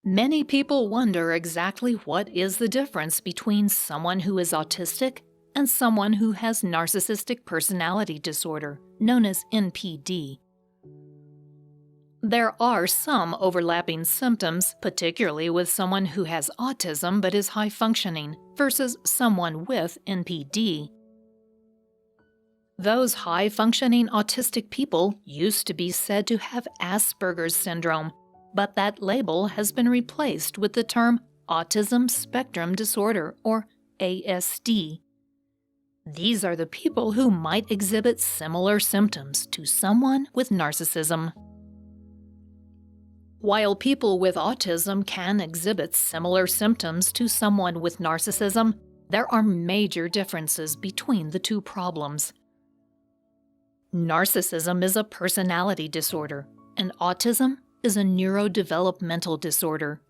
Many people wonder exactly what is the difference between someone who is autistic and someone who has narcissistic personality disorder, known as NPD. There are some overlapping symptoms, particularly with someone who has autism but is high-functioning versus someone with NPD. Those high-functioning autistic people used to be said to have Asperger's syndrome, but that label has been replaced with the term Autism Spectrum Disorder, or ASD. These are the people who might exhibit similar symptoms to someone with narcissism. While people with autism can exhibit similar symptoms to someone with narcissism, there are major differences between the two problems. Narcissism is a personality disorder, and autism is a neurodevelopmental disorder.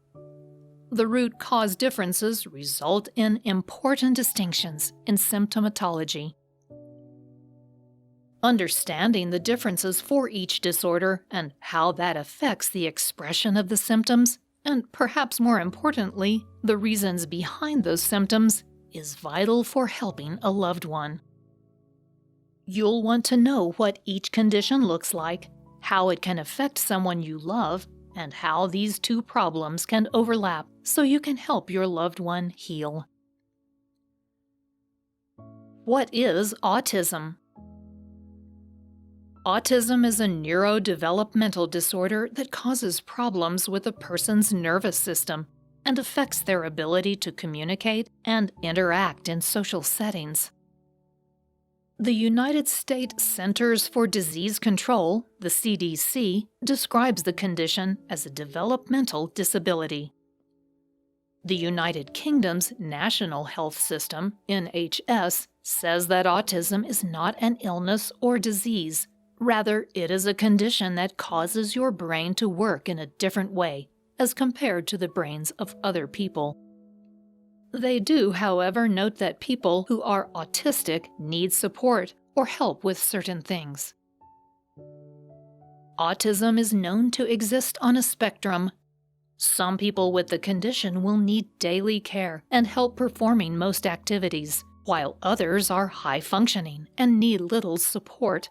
The root cause differences result in important distinctions in symptomatology. Understanding the differences for each disorder and how that affects the expression of the symptoms, and perhaps more importantly, the reasons behind those symptoms, is vital for helping a loved one. You'll want to know what each condition looks like, how it can affect someone you love, and how these two problems can overlap so you can help your loved one heal. What is autism? Autism is a neurodevelopmental disorder that causes problems with a person's nervous system and affects their ability to communicate and interact in social settings. The United States Centers for Disease Control, the CDC, describes the condition as a developmental disability. The United Kingdom's National Health System, NHS, says that autism is not an illness or disease. Rather, it is a condition that causes your brain to work in a different way as compared to the brains of other people. They do, however, note that people who are autistic need support or help with certain things. Autism is known to exist on a spectrum. Some people with the condition will need daily care and help performing most activities, while others are high-functioning and need little support.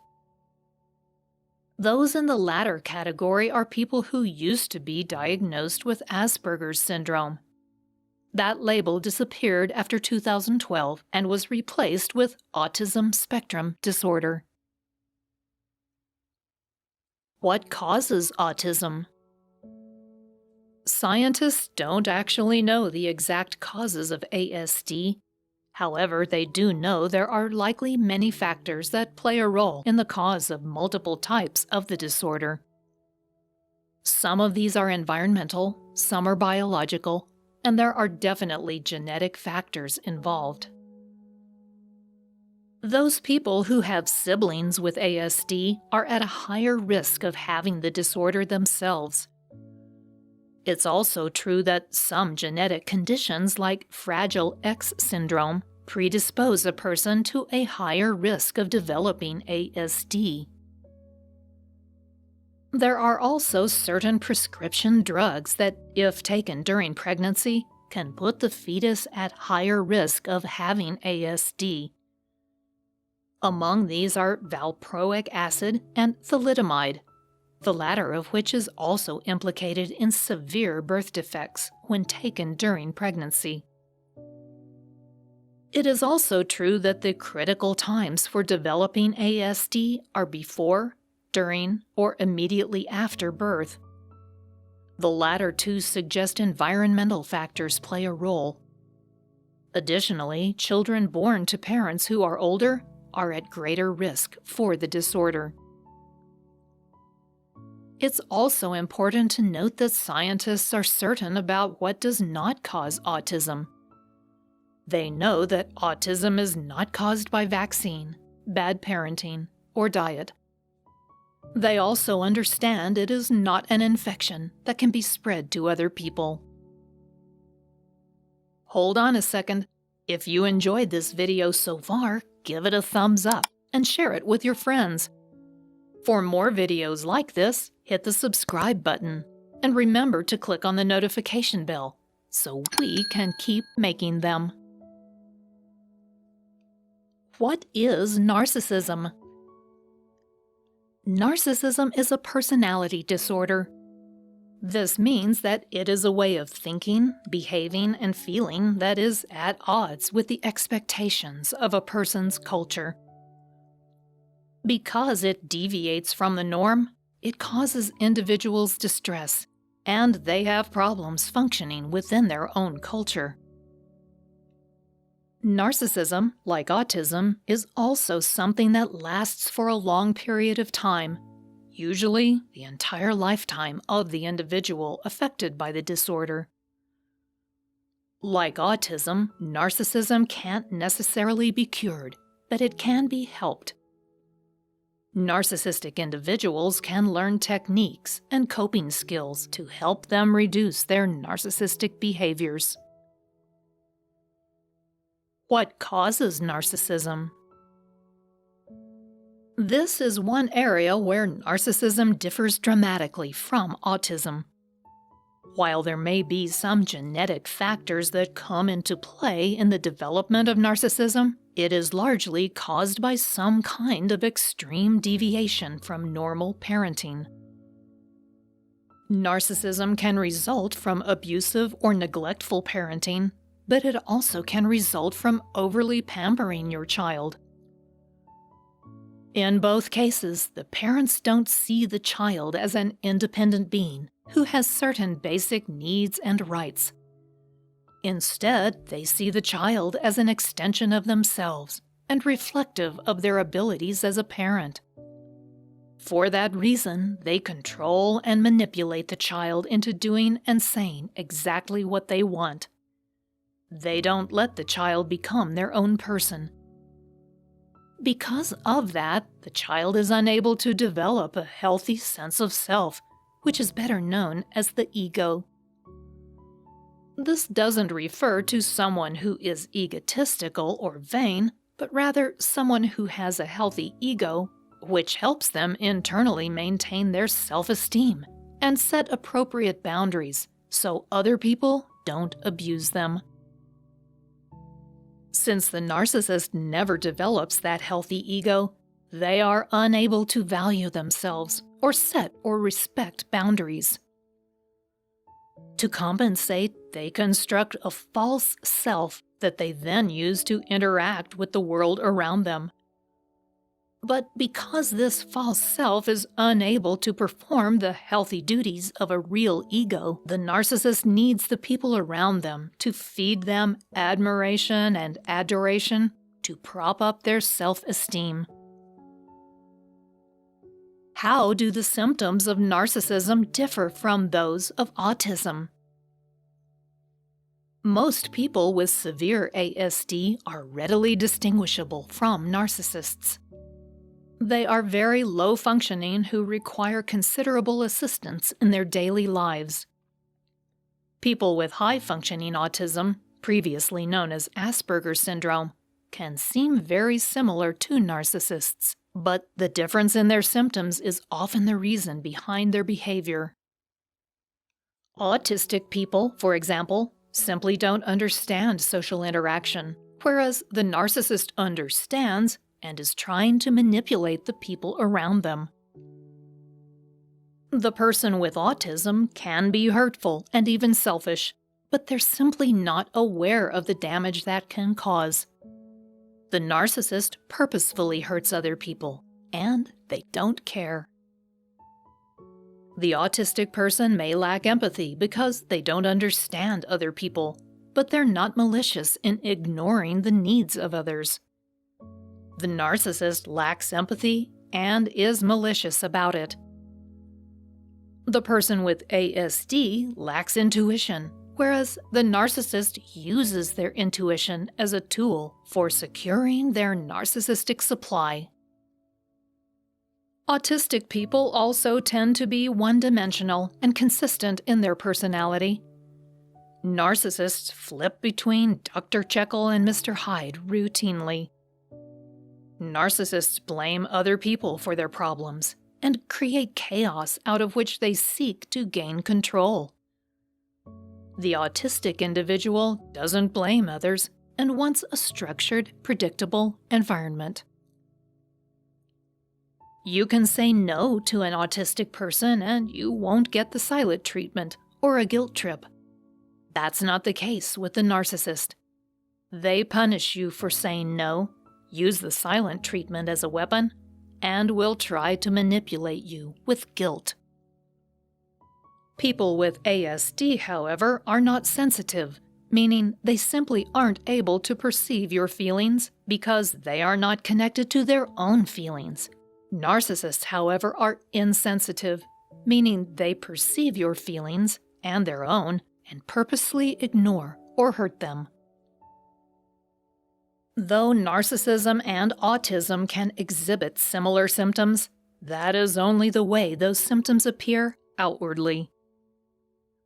Those in the latter category are people who used to be diagnosed with Asperger's syndrome. That label disappeared after 2012 and was replaced with autism spectrum disorder. What causes autism? Scientists don't actually know the exact causes of ASD. However, they do know there are likely many factors that play a role in the cause of multiple types of the disorder. Some of these are environmental, some are biological, and there are definitely genetic factors involved. Those people who have siblings with ASD are at a higher risk of having the disorder themselves. It's also true that some genetic conditions like Fragile X syndrome predispose a person to a higher risk of developing ASD. There are also certain prescription drugs that, if taken during pregnancy, can put the fetus at higher risk of having ASD. Among these are valproic acid and thalidomide, the latter of which is also implicated in severe birth defects when taken during pregnancy. It is also true that the critical times for developing ASD are before, during, or immediately after birth. The latter two suggest environmental factors play a role. Additionally, children born to parents who are older are at greater risk for the disorder. It's also important to note that scientists are certain about what does not cause autism. They know that autism is not caused by vaccine, bad parenting, or diet. They also understand it is not an infection that can be spread to other people. Hold on a second. If you enjoyed this video so far, give it a thumbs up and share it with your friends. For more videos like this, hit the subscribe button and remember to click on the notification bell so we can keep making them. What is narcissism? Narcissism is a personality disorder. This means that it is a way of thinking, behaving, and feeling that is at odds with the expectations of a person's culture. Because it deviates from the norm, it causes individuals distress, and they have problems functioning within their own culture. Narcissism, like autism, is also something that lasts for a long period of time, usually the entire lifetime of the individual affected by the disorder. Like autism, narcissism can't necessarily be cured, but it can be helped. Narcissistic individuals can learn techniques and coping skills to help them reduce their narcissistic behaviors. What causes narcissism? This is one area where narcissism differs dramatically from autism. While there may be some genetic factors that come into play in the development of narcissism, it is largely caused by some kind of extreme deviation from normal parenting. Narcissism can result from abusive or neglectful parenting, but it also can result from overly pampering your child. In both cases, the parents don't see the child as an independent being who has certain basic needs and rights. Instead, they see the child as an extension of themselves and reflective of their abilities as a parent. For that reason, they control and manipulate the child into doing and saying exactly what they want. They don't let the child become their own person. Because of that, the child is unable to develop a healthy sense of self, which is better known as the ego. This doesn't refer to someone who is egotistical or vain, but rather someone who has a healthy ego, which helps them internally maintain their self-esteem and set appropriate boundaries so other people don't abuse them. Since the narcissist never develops that healthy ego, they are unable to value themselves or set or respect boundaries. To compensate, they construct a false self that they then use to interact with the world around them. But because this false self is unable to perform the healthy duties of a real ego, the narcissist needs the people around them to feed them admiration and adoration to prop up their self-esteem. How do the symptoms of narcissism differ from those of autism? Most people with severe ASD are readily distinguishable from narcissists. They are very low-functioning who require considerable assistance in their daily lives. People with high-functioning autism, previously known as Asperger's syndrome, can seem very similar to narcissists, but the difference in their symptoms is often the reason behind their behavior. Autistic people, for example, simply don't understand social interaction, whereas the narcissist understands and is trying to manipulate the people around them. The person with autism can be hurtful and even selfish, but they're simply not aware of the damage that can cause. The narcissist purposefully hurts other people, and they don't care. The autistic person may lack empathy because they don't understand other people, but they're not malicious in ignoring the needs of others. The narcissist lacks empathy and is malicious about it. The person with ASD lacks intuition, whereas the narcissist uses their intuition as a tool for securing their narcissistic supply. Autistic people also tend to be one-dimensional and consistent in their personality. Narcissists flip between Dr. Jekyll and Mr. Hyde routinely. Narcissists blame other people for their problems, and create chaos out of which they seek to gain control. The autistic individual doesn't blame others and wants a structured, predictable environment. You can say no to an autistic person and you won't get the silent treatment or a guilt trip. That's not the case with the narcissist. They punish you for saying no, use the silent treatment as a weapon, and will try to manipulate you with guilt. People with ASD, however, are not sensitive, meaning they simply aren't able to perceive your feelings because they are not connected to their own feelings. Narcissists, however, are insensitive, meaning they perceive your feelings and their own and purposely ignore or hurt them. Though narcissism and autism can exhibit similar symptoms, that is only the way those symptoms appear outwardly.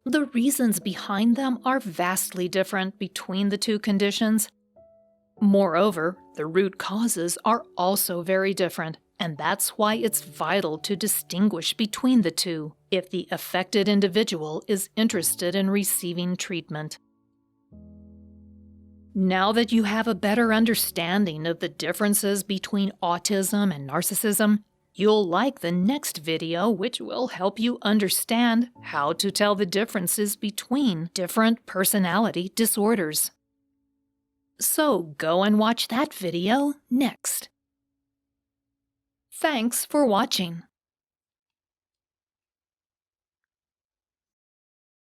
The reasons behind them are vastly different between the two conditions. Moreover, the root causes are also very different, and that's why it's vital to distinguish between the two if the affected individual is interested in receiving treatment. Now that you have a better understanding of the differences between autism and narcissism, you'll like the next video, which will help you understand how to tell the differences between different personality disorders. So go and watch that video next. Thanks for watching.